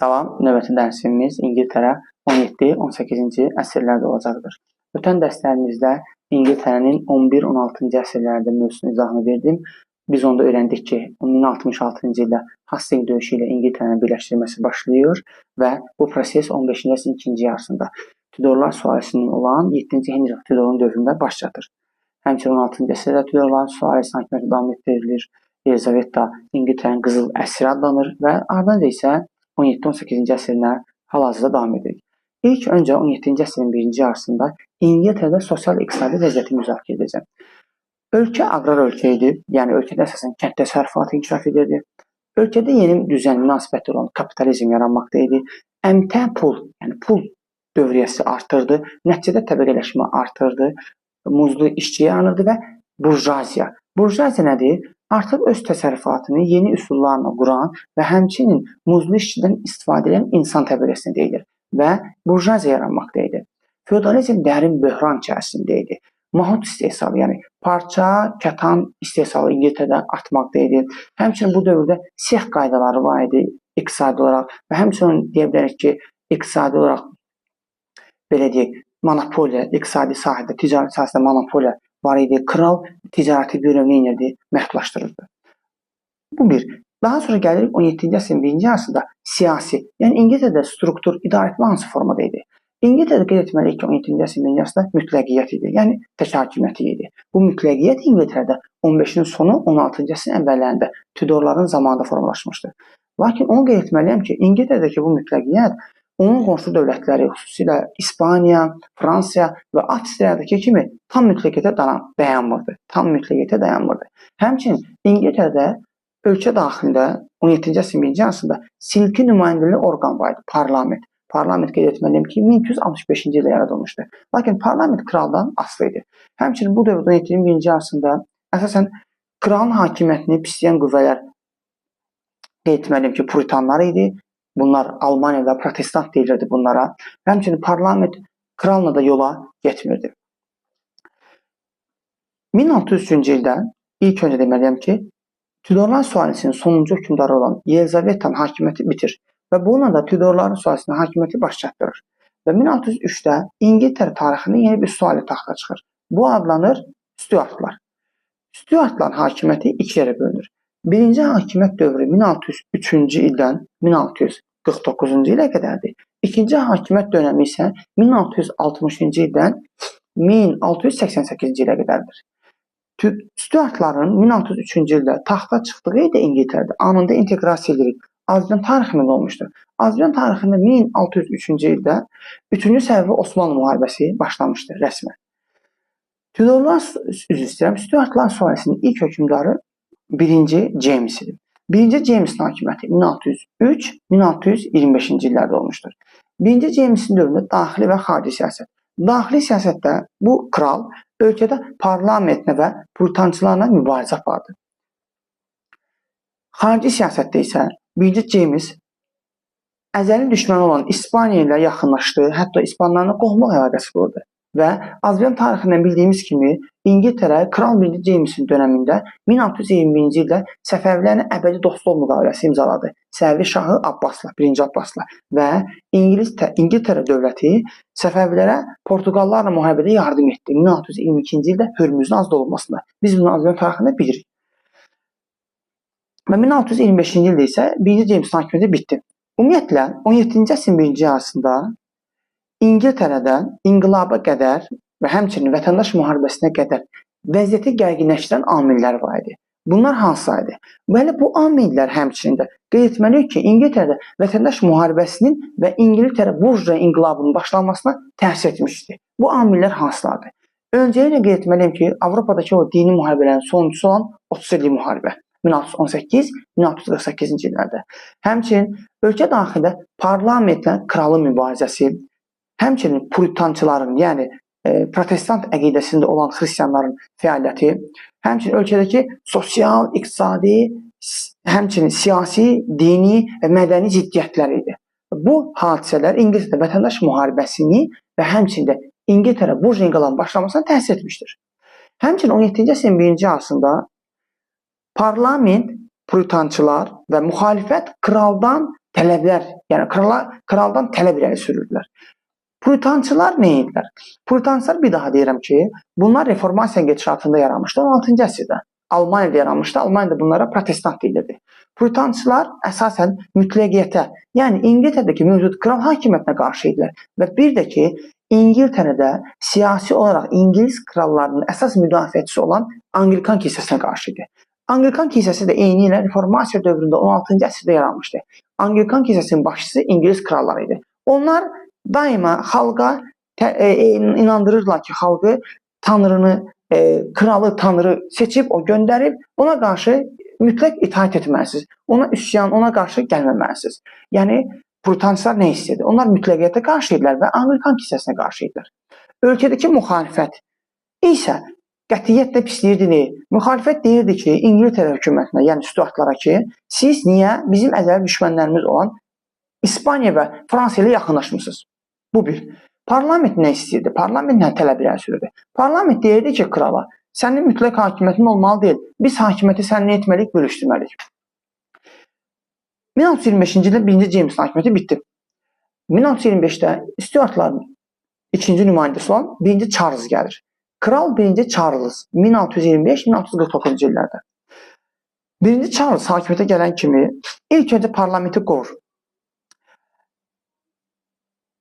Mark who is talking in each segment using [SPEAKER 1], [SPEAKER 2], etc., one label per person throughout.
[SPEAKER 1] Salam, növbəti dərsimiz İngiltərə 17-18-ci əsrlərdə olacaqdır. Ötən dərslərimizdə İngiltərənin 11-16-cı əsrlərdə mövzusunu izahını verdim. Biz onda öyrəndik ki, 1066-cı ildə Hastings döyüşü ilə İngiltərənin birləşdirilməsi başlayır və bu proses 15-ci əsrin ikinci yarısında Tudorlar sülaləsinin olan 7-ci Henrik Tudorun dövründə baş çatır. Həmçinin 16-cı əsrdə Tudorlar sülaləsinin hakimiyyəti davam etdirilir. Elizaveta İngiltərənin qızıl əsri adlanır və ardınca isə 17-18-ci əsrinə hal-hazırda davam edirik. İlk öncə 17-ci əsrin birinci yarısında İngiltərədə sosial-iqtisadi vəziyyəti müzakirə edəcəm. Ölkə aqrar ölkə idi, yəni ölkədə əsasən kənd təsərrüfatı inkişaf edirdi. Ölkədə yeni düzən münasibətli olan kapitalizm yaranmaqda idi. Əmtə pul, yəni pul dövriyyəsi artırdı, nəticədə təbəqələşmə artırdı, muzlu işçi yaranırdı və burjuaziya. Burjuaziya nədir? Artıq öz təsərrüfatını yeni üsullarla quran və həmçinin muzlu işçidən istifadə edən insan təbəqəsinə deyilir və burjuaziya yaranmaqda idi. Feodalizm dərin böhran içərisində idi. Mahut istehsalı, yəni parça, kətan istehsalı İngiltərədə artmaqda idi. Həmçinin bu dövrdə sex qaydaları var idi iqtisadi olaraq və həmçinin deyə bilərik ki, iqtisadi olaraq belə deyək, monopoliya, iqtisadi sahədə, ticarət sahəsində monopoliya var idi. Kral ticarəti görevini edirdi, məhdudlaşdırırdı. Bu bir. Daha sonra gəlirik 17-ci əsrin birinci yarısında siyasi, yəni İngiltərədə struktur, idarəetmə hansı formada idi? İngiltərədə qeyd etməliyik ki, 17-ci əsrin birinci yarısında mütləqiyyət idi, yəni tək hakimiyyəti idi. Bu mütləqiyyət İngiltərədə 15-in sonu, 16-cı əsrin əvvəllərində Tudorların zamanında formalaşmışdı. Lakin onu qeyd etməliyəm ki, İngiltərədəki bu mütləqiyyət onun qonşu dövlətləri, xüsusilə İspaniya, Fransa və Avstriyadakı kimi tam mütləqiyyətə dayanmırdı. Həmçinin İngiltərədə ölkə daxilində 17-ci əsrin birinci yarısında silki nümayəndəli orqan var idi, parlament. Parlament qeyd etməliyəm ki, 1265-ci ildə yaradılmışdı. Lakin parlament kraldan asılı idi. Həmçinin bu dövrdə 17-ci birinci yarısında əsasən kralın hakimiyyətini pisləyən qüvvələr qeyd etməliyəm ki, puritanlar idi. Bunlar Almaniyada protestant deyilirdi bunlara. Həmçinin parlament kralla da yola getmirdi. 1603-cü ildə ilk öncə deməliyəm ki, Tudorlar sülaləsinin sonuncu hökmdarı olan Yelizavetanın hakimiyyəti bitir və bununla da Tudorların sülaləsinin hakimiyyəti baş çatdırır. Və 1603-də İngiltərə tarixində yeni bir sülalə taxta çıxır. Bu adlanır Stuartlar. Stuartların hakimiyyəti iki yerə bölünür. Birinci hakimiyyət dövrü 1603-cü ildən 1649-cu ilə qədərdir. İkinci hakimiyyət dönəmi isə 1660-cı ildən 1688-ci ilə qədərdir. Stuartların 1603-cü ildə taxta çıxdığı idi İngiltərədə anında inteqrasiya edirik. Azərbaycan tarixində olmuşdur. Azərbaycan tarixində 1603-cü ildə 3-cü Səfəvi Osmanlı müharibəsi başlamışdır rəsmən. Stuartlar sülaləsinin ilk hökmdarı 1-ci James idi. 1-ci Jamesin hakimiyyəti 1603-1625-ci illərdə olmuşdur. 1-ci Jamesin dövründə daxili və xarici siyasət. Daxili siyasətdə bu kral ölkədə parlamentlə və puritançılarla mübarizə apardı. Xarici siyasətdə isə 1-ci James əzəli düşməni olan İspaniya ilə yaxınlaşdı, hətta İspanlarla qohumluq əlaqəsi qurdu. Və Azərbaycan tarixindən bildiyimiz kimi İngiltərə Kral 1-ci Jamesin dönəmində 1621-ci ildə Səfəvilərin əbədi dostluq müqaviləsi imzaladı. Səfəvi şahı Abbasla, 1-ci Abbasla və İngiltərə dövləti Səfəvilərə Portuqallarla müharibədə yardım etdi. 1622-ci ildə Hörmüzün azad olunmasında. Biz bunu Azərbaycan tarixində bilirik. Və 1625-ci ildə isə 1-ci Jamesin hakimiyyəti bitdi. Ümumiyyətlə 17-ci əsrin birinci yarısında İngiltərədə inqilaba qədər və həmçinin vətəndaş müharibəsinə qədər vəziyyəti gərginləşdirən amillər var idi. Bunlar hansıdır? Bəli, bu amillər həmçinin də qeyd etməliyik ki, İngiltərədə vətəndaş müharibəsinin və İngiltərə burjua inqilabının başlanmasına təsir etmişdir. Bu amillər hansılardır? Öncəliklə qeyd etməliyim ki, Avropadakı o dini müharibələrin sonuncusu olan 30 illik müharibə 1618-1648-ci illərdə. Həmçinin ölkə daxilində parlamentlə kralın mübarizəsi, həmçinin puritançıların, yəni protestant əqidəsində olan xristianların fəaliyyəti, həmçinin ölkədəki sosial, iqtisadi, həmçinin siyasi, dini və mədəni ziddiyyətlər idi. Bu hadisələr İngiltərədə vətəndaş müharibəsini və həmçinin də İngiltərə burjua inqilabının başlamasına təsir etmişdir. Həmçinin 17-ci əsrin birinci yarısında parlament, puritançılar və müxalifət kraldan tələblər, yəni kraldan tələb irəli sürürdülər. Puritançılar nə idilər? Puritançılar, bir daha deyirəm ki, bunlar reformasiya gedişatında yaranmışdı 16-cı əsrdə. Almaniyada yaranmışdı. Almaniyada bunlara protestant deyilirdi. Puritançılar əsasən mütləqiyyətə, yəni İngiltərədəki mövcud kral hakimiyyətinə qarşı idilər və bir də ki, İngiltərədə siyasi olaraq İngilis krallarının əsas müdafiəçisi olan Anglikan kilsəsinə qarşı idi. Anglikan kilsəsi də eyni ilə reformasiya dövründə 16-cı əsrdə yaranmışdı. Anglikan kilsəsinin başçısı İngilis kralları idi. Onlar daima xalqa inandırırlar ki, xalqı tanrını, kralı tanrı seçib, o göndərib, ona qarşı mütləq itaat etməlisiniz. Ona üsyan, ona qarşı gəlməməlisiniz. Yəni, Puritançılar nə istəyirdi? Onlar mütləqiyyətə qarşı idilər və Anglikan kilsəsinə qarşı idilər. Ölkədəki müxalifət isə qətiyyətlə pisliyirdi. Müxalifət deyirdi ki, İngiltərə hökumətinə, yəni Stuartlara ki, siz niyə bizim əzəli düşmənlərimiz olan İspaniya və Fransa ilə yaxınlaşmısınız? Bu bir. Parlament nə istəyirdi? Parlament nə tələb irəli sürürdü? Parlament deyirdi ki, krala, sənin mütləq hakimiyyətin olmalı deyil. Biz hakimiyyəti səninlə etməliyik, bölüşdürməliyik. 1625-ci ildə 1-ci Jamesin hakimiyyəti bitdi. 1625-də Stuartların ikinci nümayəndəsi olan 1-ci Charles gəlir. Kral 1-ci Charles 1625-1649-cu illərdə. 1-ci Charles hakimiyyətə gələn kimi ilk öncə parlamenti qovur.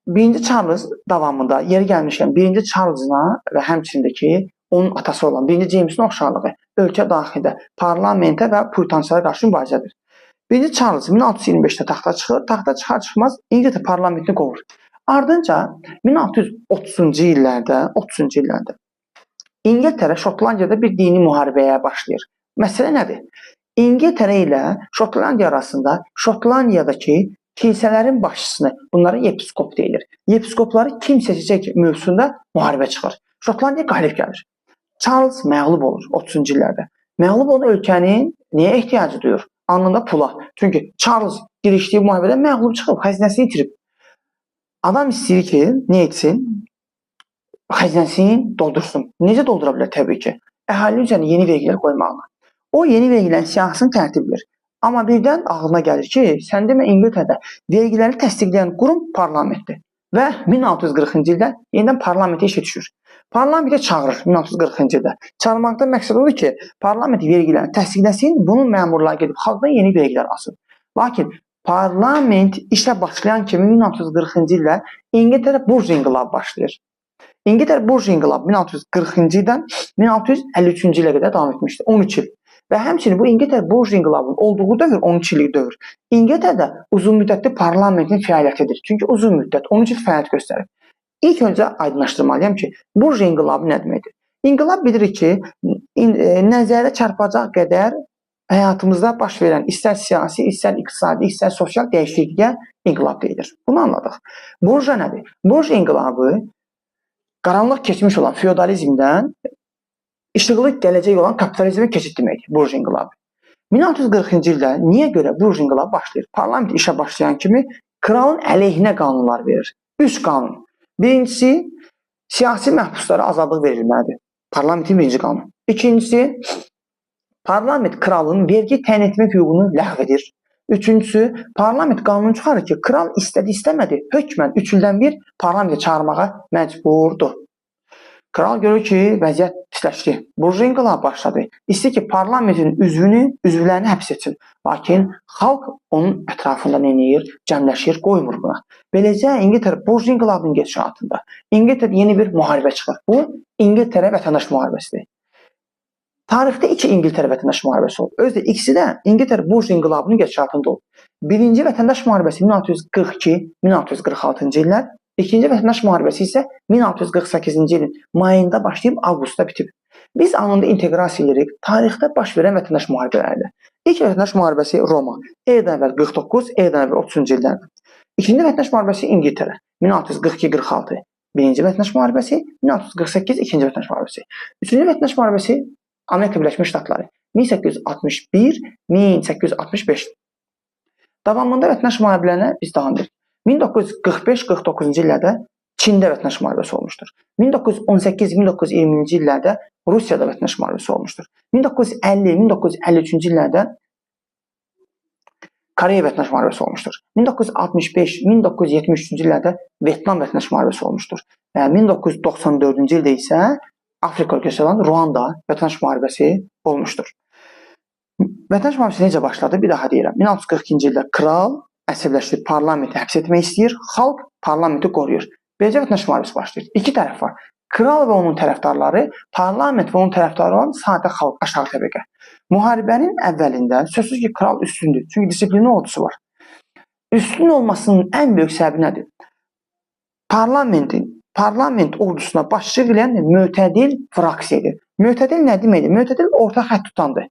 [SPEAKER 1] 1-ci Charles davamında yeri gəlmişkən 1-ci Charles'la və həmçindəki onun atası olan 1-ci Jamesin oxşarlığı ölkə daxilində parlamentə və puritançılara qarşı mübarizədir. 1-ci Charles 1625-də taxta çıxır, taxta çıxar-çıxmaz İngiltərə parlamentini qovur. Ardınca 1630-cu illərdə İngiltərə Şotlandiyada bir dini müharibəyə başlayır. Məsələ nədir? İngiltərə ilə Şotlandiya arasında Şotlandiyadakı kilsələrin başçısını, bunlara yepiskop deyilir. Yepiskopları kim seçəcək mövzusunda müharibə çıxır. Şotlandiya qalib gəlir. Charles məğlub olur 30-cu illərdə. Məğlub olan ölkənin nəyə ehtiyacı duyur? Anında pula. Çünki Charles girişdiyi müharibədə məğlub çıxıb, xəzinəsini itirib. Adam istəyir ki, nə etsin? Xəzinəsini doldursun. Necə doldura bilər? Təbii ki, əhali üzərinə yeni vergilər qoymaqla. O yeni vergilərin siyahısını tərtib edir. Amma birdən ağlına gəlir ki, sən demə İngiltərədə vergiləri təsdiqləyən qurum parlamentdir. Və 1640-cı ildə yenidən parlamentə işə düşür. Parlamentə çağırır 1640-cı ildə. Çağırmaqda məqsəd odur ki, parlament vergilərini təsdiqləsin, bunun məmurları gedib xalqdan yeni vergilər alsın. Lakin parlament işə başlayan kimi 1640-cı ildə İngiltərə burj inqilabı başlayır. İngiltərə burj inqilabı 1640-cı ildən 1653-cü ilə qədər davam etmişdir. 13 il. Və həmçinin bu İngiltərə burj inqilabının olduğu dövr 13 illik dövr. İngiltərədə uzun müddətli parlamentin fəaliyyətidir. Çünki uzun müddət 13 il fəaliyyət göstərir. İlk öncə aydınlaşdırmalıyam ki, burj inqilabı nə deməkdir? İnqilab bilirik ki, nəzərə çarpacaq qədər həyatımızda baş verən istər siyasi, istər iqtisadi, istər sosial dəyişikliyə inqilab deyilir. Bunu anladıq. Burj nədir? Burj inqilabı qaranlıq keçmiş olan feodalizmdən işıqlı gələcək olan kapitalizmə keçid deməkdir, burj inqilabı. 1640-cı ildə niyə görə burj inqilabı başlayır? Parlament işə başlayan kimi kralın əleyhinə qanunlar verir. 3 qanun. Birincisi, siyasi məhbuslara azadlıq verilməlidir. Parlamentin birinci qanunu. İkincisi, parlament kralın vergi təyin etmək hüququnu ləğv edir. Üçüncüsü, parlament qanunu çıxarır ki, kral istədi-istəmədi, hökmən 3 ildən bir parlamentə çağırmağa məcburdur. Kral görür ki, vəziyyət pisləşdi. Burj inqilabı başladı. İstəyir ki, parlamentin üzvlərini həbs etsin. Lakin xalq onun ətrafında nə edir? Cəmləşir, qoymur buna. Beləcə İngiltərə burj inqilabının gedişatında İngiltərədə yeni bir müharibə çıxır. Bu, İngiltərə vətəndaş müharibəsidir. Tarixdə 2 İngiltərə vətəndaş müharibəsi olub. Özdə ikisi də İngiltərə burj inqilabının gedişatında olub. Birinci vətəndaş müharibəsi 1642-1646-cı illər, İkinci vətəndaş müharibəsi isə 1648-ci ilin mayında başlayıb avqustda bitib. Biz anında inteqrasiya edirik tarixdə baş verən vətəndaş müharibələrdə. İlk vətəndaş müharibəsi Roma, eradan əvvəl 49, eradan əvvəl 30-cu illərdə. İkinci vətəndaş müharibəsi İngiltərə, 1642-46. Birinci vətəndaş müharibəsi 1648, ikinci vətəndaş müharibəsi. Üçüncü vətəndaş müharibəsi Amerika Birləşmiş Ştatları, 1861-1865. Davamında vətəndaş müharibələrine biz davam edirik. 1945-49-cu illərdə Çində vətəndaş müharibəsi olmuşdur. 1918-1920-ci illərdə Rusiyada vətəndaş müharibəsi olmuşdur. 1950-1953-cü illərdə Koreya vətəndaş müharibəsi olmuşdur. 1965-1973-cü illərdə Vyetnam vətəndaş müharibəsi olmuşdur. 1994-cü ildə isə Afrika ölkəsi olan Ruanda vətəndaş müharibəsi olmuşdur. Vətəndaş müharibəsi necə başladı? Bir daha deyirəm. 1642-ci ildə kral əsəbləşib parlamenti həbs etmək istəyir, xalq parlamenti qoruyur. Beləcə vətəndaş müharibəsi başlayır. İki tərəf var. Kral və onun tərəfdarları, parlament və onun tərəfdarları olan sadə xalq, aşağı təbəqə. Müharibənin əvvəlində sözsüz ki, kral üstündür. Çünki disiplinli ordusu var. Üstün olmasının ən böyük səbəbi nədir? Parlament ordusuna başçılıq edən mötədil fraksiyadır. Mötədil nə deməkdir? Mötədil orta xətt tutandır.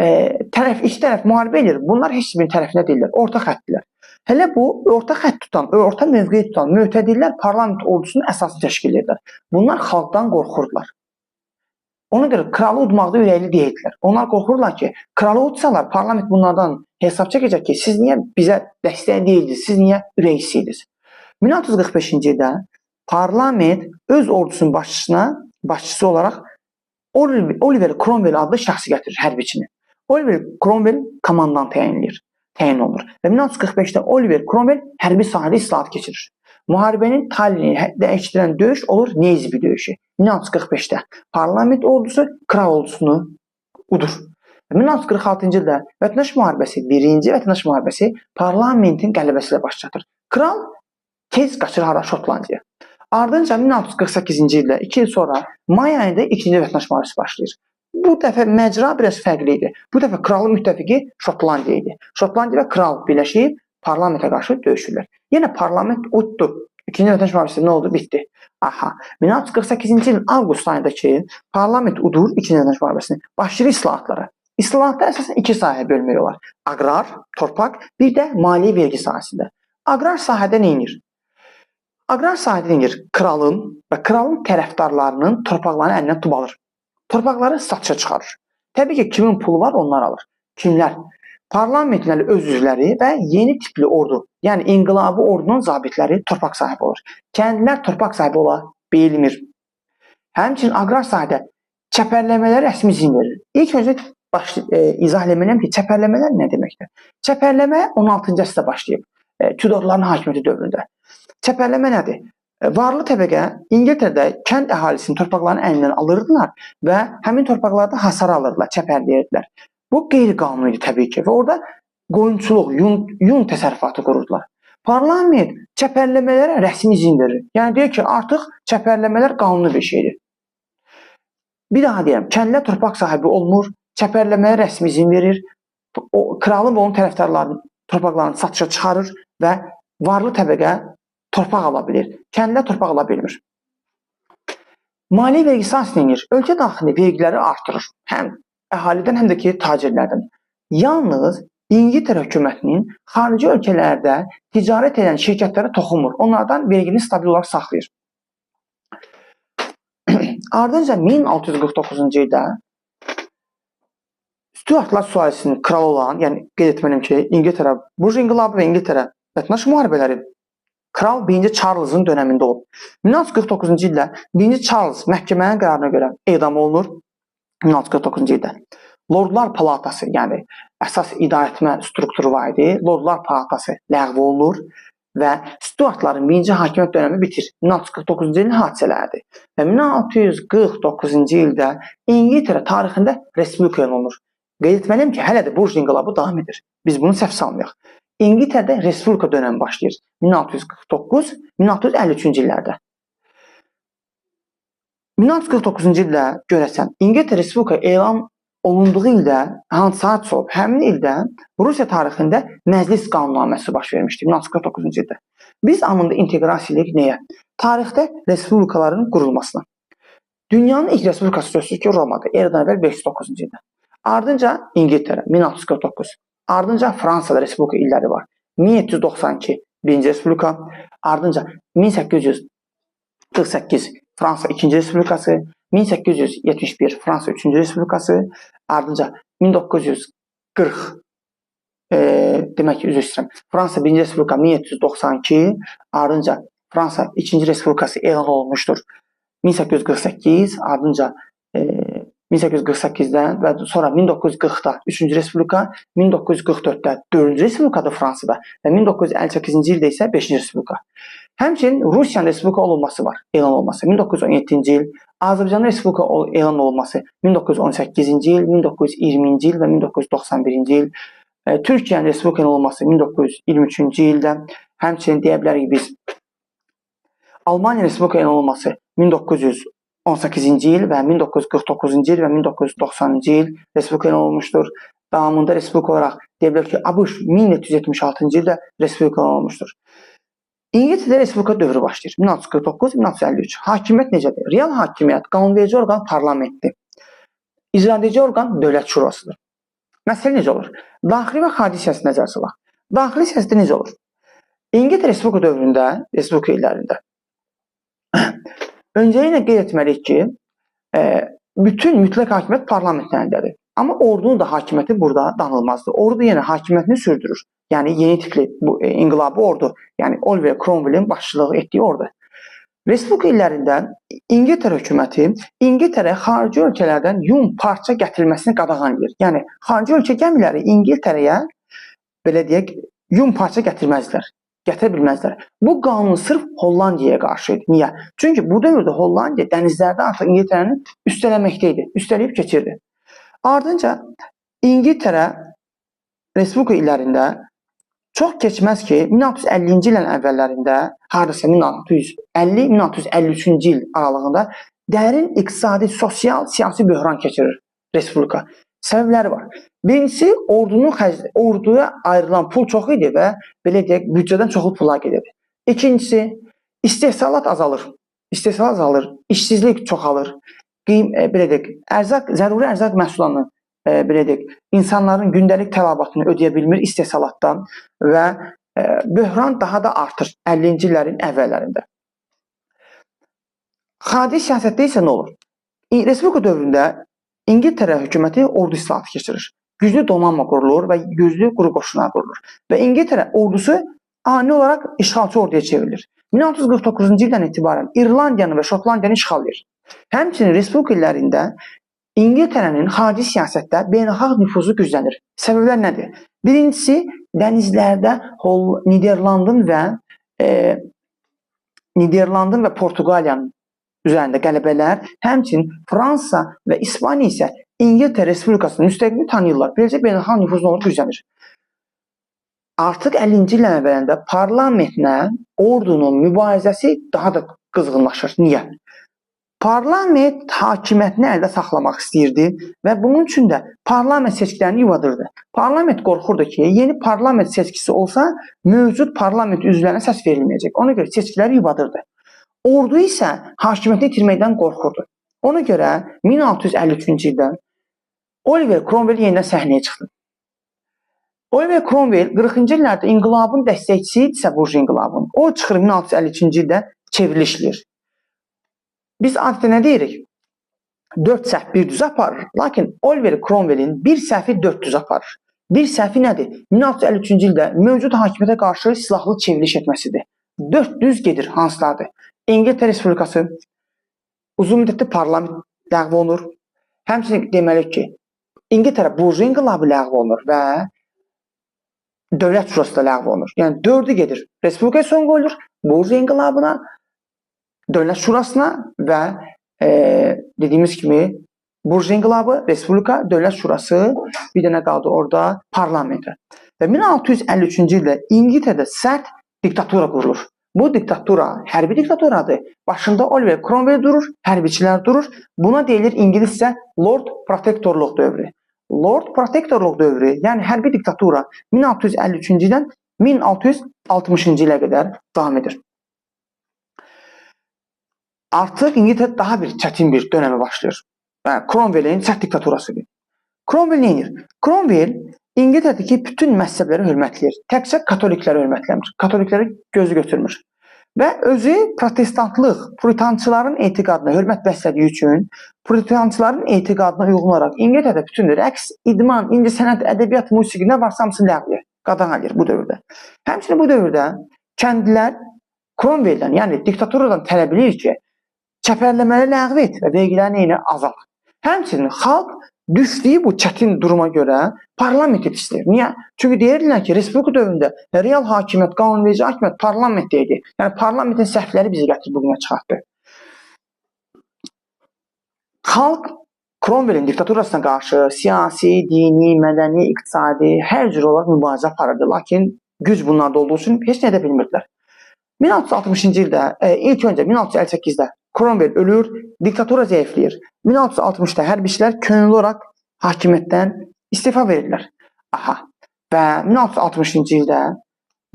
[SPEAKER 1] İki tərəf müharibə edir. Bunlar heç bir tərəfinə deyirlər. Orta xəttdirlər. Hələ bu orta xətt tutan, orta mövqeyi tutan mötədillər parlament ordusunun əsasını təşkil edirlər. Bunlar xalqdan qorxurdular. Ona görə kralı udmaqda ürəkli deyirdilər. Onlar qorxurlar ki, kralı udsalar parlament bunlardan hesab çəkəcək ki, siz niyə bizə dəstək deyildiniz, siz niyə ürək istəyirdiniz? 1645-ci ildə parlament öz ordusunun başçısı olaraq Oliver Cromwell adlı şəxsi gətirir, hərbiçini. Oliver Cromwell komandan təyin olunur. Və 1645-də Oliver Cromwell hərbi sahədə islahat keçirir. Müharibənin taleyini eşidirən döyüş olur Neyzbi döyüşü. 1645-də parlament ordusu kral ordusunu udur. 1646-cı ildə vətəndaş müharibəsi, birinci vətəndaş müharibəsi parlamentin qələbəsi ilə baş çatır. Kral tez qaçır hara? Şotlandiyaya. Ardınca 1648-ci ildə 2 il sonra may ayında ikinci vətəndaş müharibəsi başlayır. Bu dəfə məcra biraz fərqli idi. Bu dəfə kralın müttəfiqi Şotlandiya idi. Şotlandiya və kral birləşib parlamentə qarşı döyüşürlər. Yenə parlament uddu. İkinci vətəndaş müharibəsi nə oldu? Bitdi. 1648-ci il avqust ayındakı parlament udur ikinci vətəndaş müharibəsini. Başlayır islahatlara. İslahatlar əsasən iki sahəyə bölmək olar. Aqrar, torpaq, bir də maliyyə vergi sahəsində. Aqrar sahədə nə edir? Aqrar sahədə nə edir? Kralın və kralın tərəfdarlarının torpaqlarını əlindən tutub alır. Torpaqları satışa çıxarır. Təbii ki, kimin pulu var onlar alır. Kimlər? Parlamentin öz üzvləri və yeni tipli ordu, yəni inqilabi ordunun zabitləri torpaq sahibi olur. Kəndlilər torpaq sahibi ola bilmir. Həmçinin aqrar sahədə çəpərləmələr rəsmi izin verir. İlk öncə izah eləməliyəm ki, çəpərləmələr nə deməkdir? Çəpərləmə 16-cı əsrdə başlayıb, Tudorların hakimiyyəti dövründə. Çəpərləmə nədir? Varlı təbəqə İngiltərədə kənd əhalisinin torpaqlarını əlindən alırdılar və həmin torpaqlarda hasar alırdılar, çəpərləyirdilər. Bu qeyri-qanuni idi təbii ki və orada qoyunçuluq, yun təsərrüfatı qururdular. Parlament çəpərləmələrə rəsmi izin verir. Yəni deyir ki, artıq çəpərləmələr qanuni bir şeydir. Bir daha deyirəm, kəndlər torpaq sahibi olmur, çəpərləməyə rəsmi izin verir, kralın və onun tərəfdarlarının torpaqlarını satışa çıxarır və varlı təbəqə torpaq ala bilir. Kəndlər torpaq ala bilmir. Maliyyə vergi sahəsində inir. Ölkə daxilində vergiləri artırır. Həm əhalidən, həm də ki, tacirlərdən. Yalnız İngiltərə hökumətinin xarici ölkələrdə ticarət edən şirkətlərə toxunmur. Onlardan vergini stabil olaraq saxlayır. Ardınca 1649-cu ildə Stuartlar sülaləsinin kralı olan, yəni qeyd etməliyəm ki, İngiltərə, Burj inqilabı və İngiltərə vətəndaş müharibələri Kral 1-ci Charles'ın dönəmində olub. 1649-cu ildə 1-ci Charles məhkəmənin qərarına görə edam olunur. 1649-cu ildə. Lordlar Palatası, yəni əsas idarəetmə strukturu var idi. Lordlar Palatası ləğv olunur və Stuartların 1-ci hakimiyyət dönəmi bitir. 1649-cu ilin hadisələridir. Və 1649-cu ildə İngiltərə tarixində respublika elan olunur. Qeyd etməliyəm ki, hələ də Burj inqilabı davam edir. Biz bunu səhv salmayaq. İngiltərədə respublika dönəmi başlayır 1649-1653-cü illərdə. 1649-cu ildə görəsən, İngiltərə respublika elan olunduğu ildə hansı hadisə olub? Həmin ildə Rusiya tarixində məclis qanunnaməsi baş vermişdi 1649-cu ildə. Biz anında inteqrasiya edirik nəyə? Tarixdə respublikaların qurulmasına. Dünyanın ilk respublikası sözsüz ki, Romada, eradan əvvəl 509-cu ildə. Ardınca İngiltərə 1649. Ardınca Fransada respublika illəri var. 1792 birinci respublika, ardınca 1848 Fransa ikinci respublikası, 1871 Fransa üçüncü respublikası, ardınca 1940 demək ki, üzr istəyirəm. Fransa birinci respublika 1792, ardınca Fransa ikinci respublikası elan olunmuşdur 1848, ardınca 1848-dən və sonra 1940-da 3-cü Respublika, 1944-də 4-cü Respublikadır Fransada və 1958-ci ildə isə 5-ci Respublika. Həmçinin Rusiyanın Respublika olunması var, elan olunması 1917-ci il, Azərbaycanın Respublika elan olunması 1918-ci il, 1920-ci il və 1991-ci il, Türkiyənin Respublika elan olunması 1923-cü ildə, həmçinin deyə bilərik biz Almaniya Respublika elan olunması 1918-ci il və 1949-cu il və 1990-cı il Respublika elan olunmuşdur. Davamında Respublika olaraq deyə bilərik ki, ABŞ 1776-cı ildə Respublika elan olunmuşdur. İngiltərədə Respublika dövrü başlayır. 1649-1653. Hakimiyyət necədir? Real hakimiyyət, qanunverici orqan parlamentdir. İcraedici orqan dövlət şurasıdır. Məsələ necə olur? Daxili və xarici siyasət nəzərə salaq. Daxili siyasətdə necə olur? İngiltərə Respublika dövründə, Respublika illərində öncəliklə qeyd etməliyik ki, bütün mütləq hakimiyyət parlamentdən əlindədir. Amma ordunun da hakimiyyəti burada danılmazdır. Ordu yenə hakimiyyətini sürdürür. Yəni yeni tipli bu inqilabi ordu, yəni Oliver Cromwell'in başçılığı etdiyi ordu. Respublika illərində İngiltərə hökuməti İngiltərəyə xarici ölkələrdən yun parça gətirilməsini qadağan edir. Yəni xarici ölkə gəmiləri İngiltərəyə belə deyək, yun parça gətirməzlər. Gətirə bilməzlər. Bu qanun sırf Hollandiyaya qarşı idi. Niyə? Çünki bu dövrdə Hollandiya dənizlərdə artıq İngiltərəni üstələməkdə idi, üstələyib keçirdi. Ardınca İngiltərə Respublika illərində çox keçməz ki, 1650-ci ilin əvvəllərində, hardasa 1650-1653-cü il aralığında dərin iqtisadi, sosial, siyasi böhran keçirir Respublika. Səbəbləri var. Birincisi, orduya ayrılan pul çox idi və belə deyək, büdcədən çoxlu pullar gedirdi. İkincisi, istehsalat azalır. İstehsalat azalır, işsizlik çoxalır. Belə deyək, zəruri ərzaq məhsullarını belə deyək, insanların gündəlik tələbatını ödəyə bilmir istehsalatdan və böhran daha da artır 50-ci illərin əvvəllərində. Xarici siyasətdə isə nə olur? Respublika dövründə İngiltərə hökuməti ordu islahatı keçirir. Güclü donanma qurulur və güclü quru qoşunlar qurulur. Və İngiltərə ordusu ani olaraq işğalçı orduya çevrilir. 1649-cu ildən etibarən İrlandiyanı və Şotlandiyanı işğal edir. Həmçinin Respublika illərində İngiltərənin xarici siyasətdə beynəlxalq nüfuzu güclənir. Səbəblər nədir? Birincisi, dənizlərdə Niderlandın və Portuqaliyanın üzərində qələbələr, həmçinin Fransa və İspaniya isə İngiltərə Respublikasının müstəqilliyi tanıyırlar. Beləcə beynəlxalq nüfuz olur, güclənir. Artıq 50-ci ilin əvvəlində parlamentlə ordunun mübarizəsi daha da qızğınlaşır. Niyə? Parlament hakimiyyətini əldə saxlamaq istəyirdi və bunun üçün də parlament seçkilərini yuvadırdı. Parlament qorxurdu ki, yeni parlament seçkisi olsa, mövcud parlament üzvlərinə səs verilməyəcək. Ona görə seçkiləri yuvadırdı. Ordu isə hakimiyyətini itirməkdən qorxurdu. Ona görə 1653-cü ildə Oliver Cromwell yenidən səhnəyə çıxdı. Oliver Cromwell 40-cı illərdə inqilabın dəstəkçisi idisə Burj inqilabının. O çıxır 1653-cü ildə çevriliş eləyir. Biz adətən nə deyirik? 4 səhv bir düz aparır. Lakin Oliver Cromwell'in bir səhvi 4 düz aparır. Bir səhvi nədir? 1653-cü ildə mövcud hakimiyyətə qarşı silahlı çevriliş etməsidir. 4 düz gedir hansılardır? İngiltərə Respublikası, uzun müddətli parlament ləğv olunur. Həmçinin deməli ki, İngiltərə Burj inqilabı ləğv olunur və dövlət şurası da ləğv olunur. Yəni 4'ü gedir. Respublikaya son qoyulur, Burj inqilabına, dövlət şurasına və dediyimiz kimi Burj inqilabı, Respublika, dövlət şurası, bir dənə qaldı orada parlamentə. Və 1653-cü ildə İngiltərədə sərt diktatura qurulur. Bu diktatura hərbi diktaturadır. Başında Oliver Cromwell durur, hərbiçilər durur. Buna deyilir ingiliscə Lord Protectorluq dövrü. Lord Protectorluq dövrü, yəni hərbi diktatura 1653-cü ildən 1660-cı ilə qədər davam edir. Artıq İngiltərə daha bir çətin bir dönəmə başlayır. Yəni Cromwell'in sərt diktaturasıdır. Cromwell nə edir? Cromwell İngiltərədəki bütün məzhəbləri hörmətləyir. Təkcə katolikləri hörmətləmir. Katolikləri gözü götürmür. Və özü protestantlıq, puritançıların etiqadına hörmət bəslədiyi üçün puritançıların etiqadına uyğun olaraq İngiltərədə bütün rəqs, idman, incəsənət, ədəbiyyat, musiqi nə varsa hamısını ləğv edir, qadağan edir bu dövrdə. Həmçinin bu dövrdə kəndlilər Cromwell'dən, yəni diktaturadan tələb edir ki, çəpərləmələri ləğv et və vergilərini azalt. Həmçinin xalq düşdüyü bu çətin duruma görə parlament istəyir. Niyə? Çünki deyirlər ki, Respublika dövründə real hakimiyyət, qanunverici hakimiyyət parlamentdə idi. Yəni parlamentin səhvləri bizi gətirib bugünə çıxartdı. Xalq Cromwellin diktaturasına qarşı siyasi, dini, mədəni, iqtisadi hər cür olaraq mübarizə aparırdı. Lakin güc bunlarda olduğu üçün heç nə edə bilmirdilər. 1660-cı ildə, ilk öncə 1658-də Cromwell ölür, diktatura zəifləyir. 1660-da hərbiçilər könüllü olaraq hakimiyyətdən istifa verirlər. Və 1660-cı ildə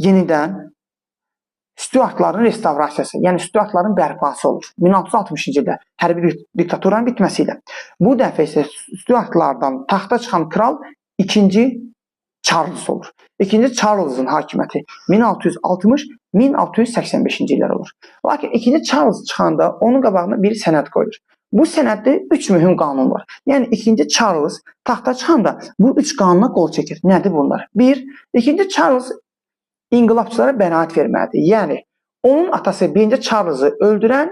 [SPEAKER 1] yenidən Stuartların restavrasiyası, yəni Stuartların bərpası olur. 1660-cı ildə hərbi diktaturanın bitməsi ilə. Bu dəfə isə Stuartlardan taxta çıxan kral 2-ci Charles olur. 2-ci Charles'ın hakimiyyəti 1660-1685-ci illər olur. Lakin 2-ci Charles çıxanda onun qabağına bir sənəd qoyulur. Bu sənəddə 3 mühüm qanun var. Yəni 2-ci Charles taxta çıxanda bu 3 qanuna qol çəkir. Nədir bunlar? 1. 2-ci Charles inqilabçılara bəraət verməlidir. Yəni onun atası 1-ci Charles'ı öldürən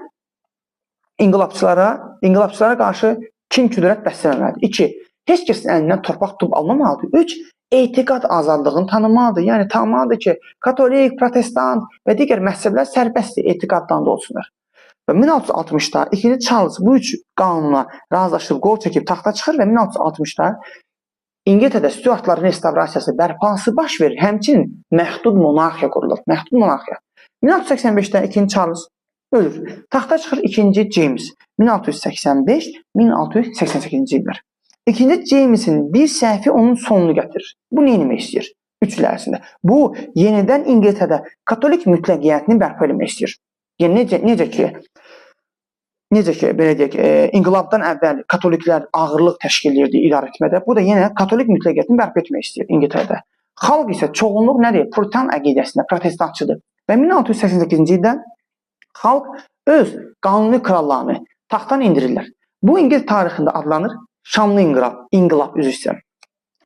[SPEAKER 1] inqilabçılara qarşı kin-küdrət bəsləməməlidir. 2. Heç kəsin əlindən torpaq tutub alınmamalıdır. 3. Etiqad azadlığını tanımalıdır. Yəni tanımalıdır ki, katolik, protestant və digər məzhəblər sərbəstdir, etiqaddan da olsunlar. Və 1660-da 2-ci Charles bu 3 qanuna razılaşıb, qol çəkib taxta çıxır və 1660-da İngiltərədə Stuartların restavrasiyası, bərpası baş verir. Həmçinin məhdud monarxiya qurulur. Məhdud monarxiya. 1685-də 2-ci Charles ölür. Taxta çıxır 2-ci James. 1685-1688-ci illər. 2-ci James'in bir səhvi onun sonunu gətirir. Bu nə etmək istəyir? 3 il ərzində. Bu, yenidən İngiltərədə katolik mütləqiyyətini bərpa etmək istəyir. Yəni, necə ki, belə deyək, inqilabdan əvvəl katoliklər ağırlıq təşkil edirdi idarə etmədə. Bu da yenə katolik mütləqiyyətini bərpa etmək istəyir İngiltərədə. Xalq isə çoğunluq nədir? Puritan əqidəsində protestantçıdır. Və 1688-ci ildə xalq öz qanuni krallarını taxtdan indirirlər. Bu İngiliz tarixində adlanır Şanlı İnqilab, üzr istəyirəm.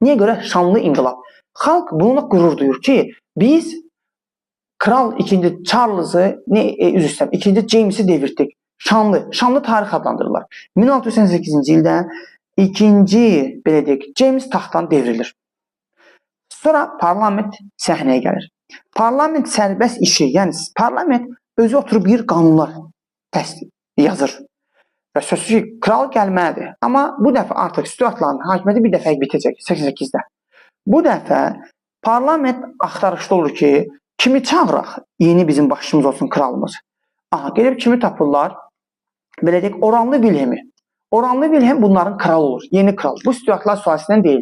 [SPEAKER 1] Niyə görə Şanlı İnqilab? Xalq bununla qürur duyur ki, biz Kral 2-ci Charles'ı, üzr istəyirəm, 2-ci James'i devirdik. Şanlı tarix adlandırırlar. 1688-ci ildə 2-ci, belə deyək, James taxtdan devrilir. Sonra parlament səhnəyə gəlir. Parlament sərbəst işi, yəni parlament özü oturub bir qanunlar yazır. Və sözsüz ki, kral gəlməlidir. Amma bu dəfə artıq Stuartların hakimiyyəti bir dəfə bitəcək 88-də. Bu dəfə parlament axtarışda olur ki, kimi çağıraq yeni bizim başçımız olsun kralımız. Gelib kimi tapırlar? Belə deyək, Oranlı Wilhelm'i. Oranlı Wilhelm bunların kralı olur, yeni kral. Bu Stuartlar sülaləsindən deyil.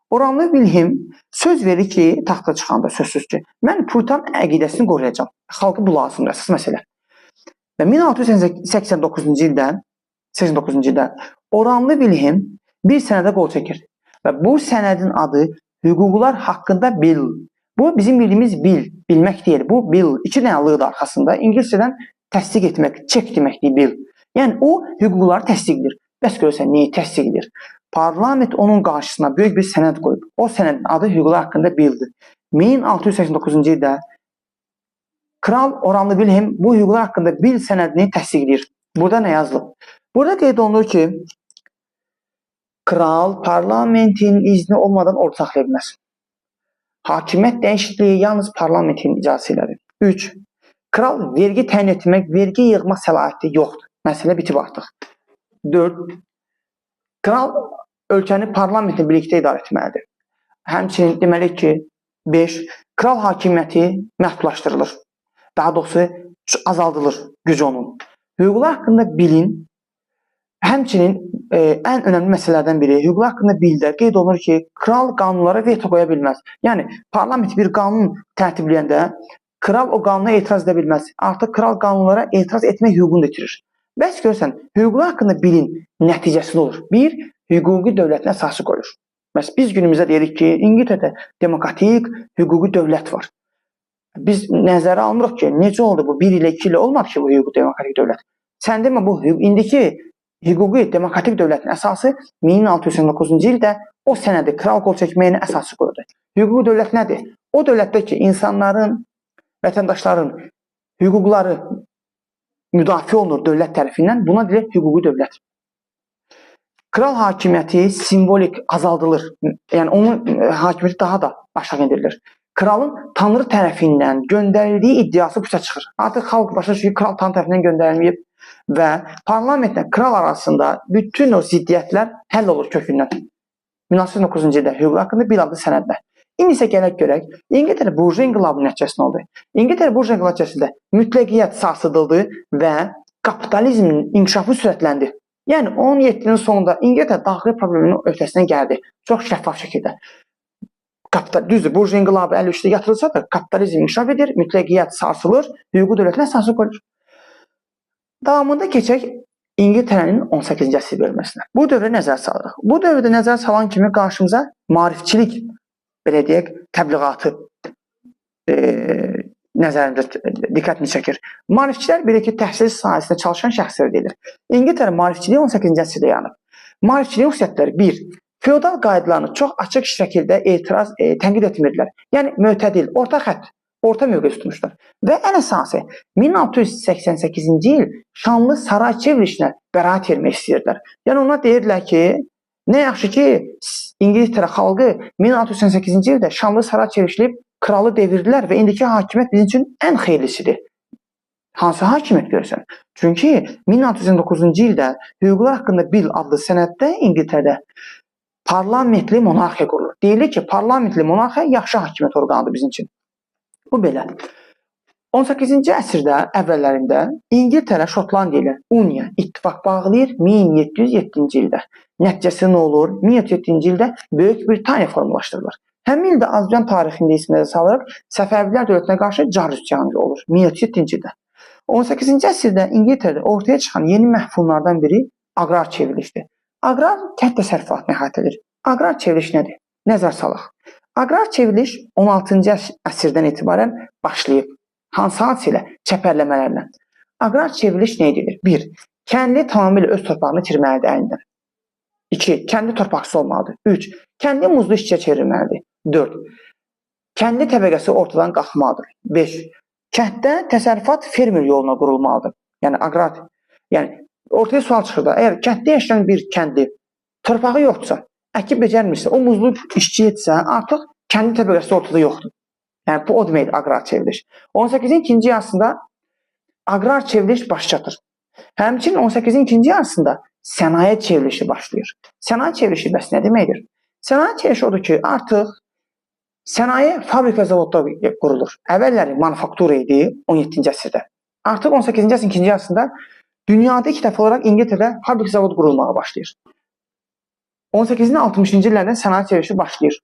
[SPEAKER 1] Oranlı Wilhelm söz verir ki, taxta çıxanda sözsüz ki, mən Puritan əqidəsini qoruyacağam. Xalqı bu lazımdır, əsas məsələ. Və 1689-cu ildə Oranlı Wilhelm bir sənədə qol çəkir. Və bu sənədin adı Hüquqlar haqqında Bill. Bu bizim bildiyimiz Bill, bilmək deyil. Bu Bill, 2 dənə lığdır arxasında. İngiliscədən təsdiq etmək, çek deməkdir Bill. Yəni o hüquqları təsdiqdir. Bəs görürsən, neyi təsdiqdir? Parlament onun qarşısına böyük bir sənəd qoyub. O sənədin adı Hüquqlar haqqında Billdir. 1689-cu ildə Kral Oranlı Wilhelm bu hüquqlar haqqında Bill sənədini təsdiqləyir. Burada nə yazılıb? Burada qeyd olunur ki, kral parlamentin izni olmadan ordu saxlaya bilməz. Hakimiyyət dəyişikliyi yalnız parlamentin icazəsi ilədir. 3. Kral vergi təyin etmək, vergi yığma səlahiyyəti yoxdur. Məsələ bitib artıq. 4. Kral ölkəni parlamentlə birlikdə idarə etməlidir. Həmçinin deməli ki, 5. Kral hakimiyyəti məhdudlaşdırılır. Daha doğrusu azaldılır gücü onun. Hüquqlar haqqında bilin. Həmçinin ən önəmli məsələlərdən biri hüquqlar haqqında bildə qeyd olunur ki, kral qanunlara veto qoya bilməz. Yəni parlament bir qanun tərtibləyəndə kral o qanuna etiraz edə bilməz. Artıq kral qanunlara etiraz etmək hüququnu itirir. Bəs görürsən, hüquqlar haqqında bilin nəticəsi olur. Bir, hüquqi dövlətin əsası qoyur. Bəs biz günümüzdə deyirik ki, İngiltərədə demokratik hüquqi dövlət var. Biz nəzərə almırıq ki, necə oldu bu 1 ilə 2 ilə olmadı ki bu hüquqi demokratik dövlət. Sən demə bu indiki hüquqi demokratik dövlətin əsası 1689-cu ildə o sənədi kral qol çəkməyin əsası qoydu. Hüquqi dövlət nədir? O dövlətdə ki, insanların, vətəndaşların hüquqları müdafiə olunur dövlət tərəfindən, buna deyilir hüquqi dövlət. Kral hakimiyyəti simvolik azaldılır. Yəni onun hakimiyyəti daha da aşağı indirilir. Kralın Tanrı tərəfindən göndərildiyi iddiası puça çıxır. Artıq xalq başa düşür ki, kral Tanrı tərəfindən göndərilməyib və parlamentlə kral arasında bütün o ziddiyyətlər həll olur kökündən. 1909-cu ildə hüquq haqqında bir adlı sənəddə. İndi isə gələk görək, İngiltərə burjua inqilabının nəticəsində oldu. İngiltərə burjua inqilabı nəticəsində mütləqiyyət sarsıdıldı və kapitalizmin inkişafı sürətləndi. Yəni 17-nin sonunda İngiltərə daxili probleminin öhdəsindən gəldi. Çox şəffaf şəkildə. Düzdür, burjua inqilabı 53-də yatırılsa da kapitalizm inkişaf edir, mütləqiyyət sarsılır, hüquqi dövlətlər sarsılıb qoyulur. Davamında keçək İngiltərənin 18-ci əsr bölməsinə. Bu dövrə nəzər salırıq. Bu dövrdə nəzər salan kimi qarşımıza maarifçilik, belə deyək, təbliğatı nəzərimizə diqqətini çəkir. Maarifçilər belə ki, təhsil sahəsində çalışan şəxslər deyilir. İngiltərə maarifçiliyi 18-ci əsrdə yaranıb. Maarifçiliyin xüsusiyyətləri 1. Feodal qaydalarını çox açıq şəkildə tənqid etmirdilər. Yəni mötədil, orta xətt, orta mövqe tutmuşlar. Və ən əsası 1688-ci il şanlı saray çevrilişinə bəraət vermək istəyirdilər. Yəni onlar deyirdilər ki, nə yaxşı ki, İngiltərə xalqı 1688-ci ildə şanlı saray çevrilişləyib kralı devirdilər və indiki hakimiyyət bizim üçün ən xeyirlisidir. Hansı hakimiyyət görürsən? Çünki 1609-cu ildə hüquqlar haqqında bil adlı sənəddə İngiltərədə parlamentli monarxiya qurulur. Deyilir ki, parlamentli monarxiya yaxşı hakimiyyət orqanıdır bizim üçün. Bu belə. 18-ci əsrdə əvvəllərində İngiltərə Şotlandiya ilə uniya, ittifaq bağlayır 1707-ci ildə. Nəticəsi nə olur? 1707-ci ildə Böyük Britaniya formalaşdırılır. Həmin ildə Azərbaycan tarixində ismə salırıq, Səfəvilər dövlətinə qarşı car üsyanı olur 1707-ci ildə. 18-ci əsrdə İngiltərədə ortaya çıxan yeni məhfumlardan biri aqrar çevrilişdir. Aqrar kənd təsərrüfatını əhatə edir. Aqrar çevriliş nədir? Nəzər salaq. Aqrar çevriliş 16-cı əsrdən etibarən başlayıb. Hansı hadisə ilə? Çəpərləmələrlə. Aqrar çevriliş nə edilir? 1. Kəndli tamamilə öz torpağını itirməlidir əlindən. 2. Kəndli torpaqsız olmalıdır. 3. Kəndli muzlu işçiyə çevrilməlidir. 4. Kəndli təbəqəsi ortadan qalxmalıdır. 5. Kənddə təsərrüfat fermer yoluna qurulmalıdır. Yəni aqrar, yəni ortaya sual çıxır da, əgər kənddə yaşayan bir kəndli torpağı yoxdursa, əkib becərmirsə, o muzlu işçi etsə, artıq kəndli təbəqəsi ortada yoxdur. Yəni bu o deməkdir aqrar çevriliş. 18-ci yarısında aqrar çevriliş baş çatır. Həmçinin 18-ci yarısında sənaye çevrilişi başlayır. Sənaye çevrilişi bəs nə deməkdir? Sənaye çevrilişi odur ki, artıq sənaye fabrik və zavodlar qurulur. Əvvəlləri manufaktura idi 17-ci əsrdə. Artıq 18-ci əsrin ikinci yarısında dünyada ilk dəfə olaraq İngiltərədə fabrik zavod qurulmağa başlayır. 18-ci 60-cı illərdə sənaye çevrilişi başlayır.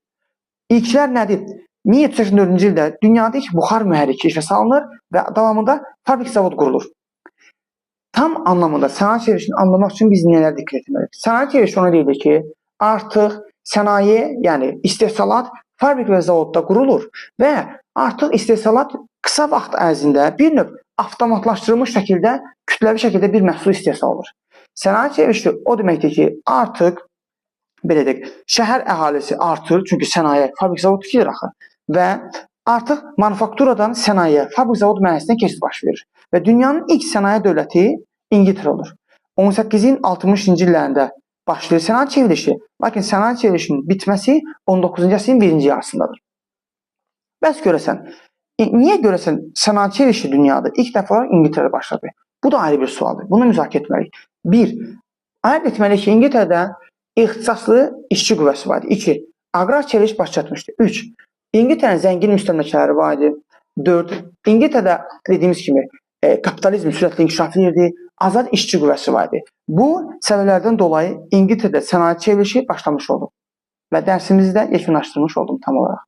[SPEAKER 1] İlklər nədir? 1784-cü ildə dünyada ilk buxar mühərriki işə salınır və davamında fabrik zavod qurulur. Tam anlamında sənaye çevrilişini anlamaq üçün biz nələr diqqət etməliyik? Sənaye çevrilişi ona deyilir ki, artıq sənaye, yəni istehsalat fabrik və zavodda qurulur və artıq istehsalat qısa vaxt ərzində bir növ avtomatlaşdırılmış şəkildə, kütləvi şəkildə bir məhsul istehsal olur. Sənaye çevrilişi o deməkdir ki, artıq belə deyək, şəhər əhalisi artır, çünki sənaye, fabrik zavod tikilir axı və artıq manufakturadan sənaye, fabrik zavod mərhələsinə keçid baş verir və dünyanın ilk sənaye dövləti İngiltərə olur. 18-in 60-cı illərində başlayır sənaye çevrilişi, lakin sənaye çevrilişinin bitməsi 19-cu əsrin birinci yarısındadır. Bəs görəsən, niyə görəsən sənaye çevrilişi dünyada ilk dəfə olaraq İngiltərədə başladı? Bu da ayrı bir sualdır. Bunu müzakirə etməliyik. 1. Ayət etməliyik ki, İngiltərədə ixtisaslı işçi qüvvəsi var idi. 2. Aqrar çevriliş baş çatmışdı. 3. İngiltərənin zəngin müstəmləkələri var idi. 4. İngiltərədə dediyimiz kimi kapitalizm sürətlə inkişaf edirdi. Azad işçi qüvvəsi var idi. Bu səbəblərdən dolayı İngiltərədə sənaye çevrilişi başlamış oldu və dərsimizi də yekunlaşdırmış oldum tam olaraq.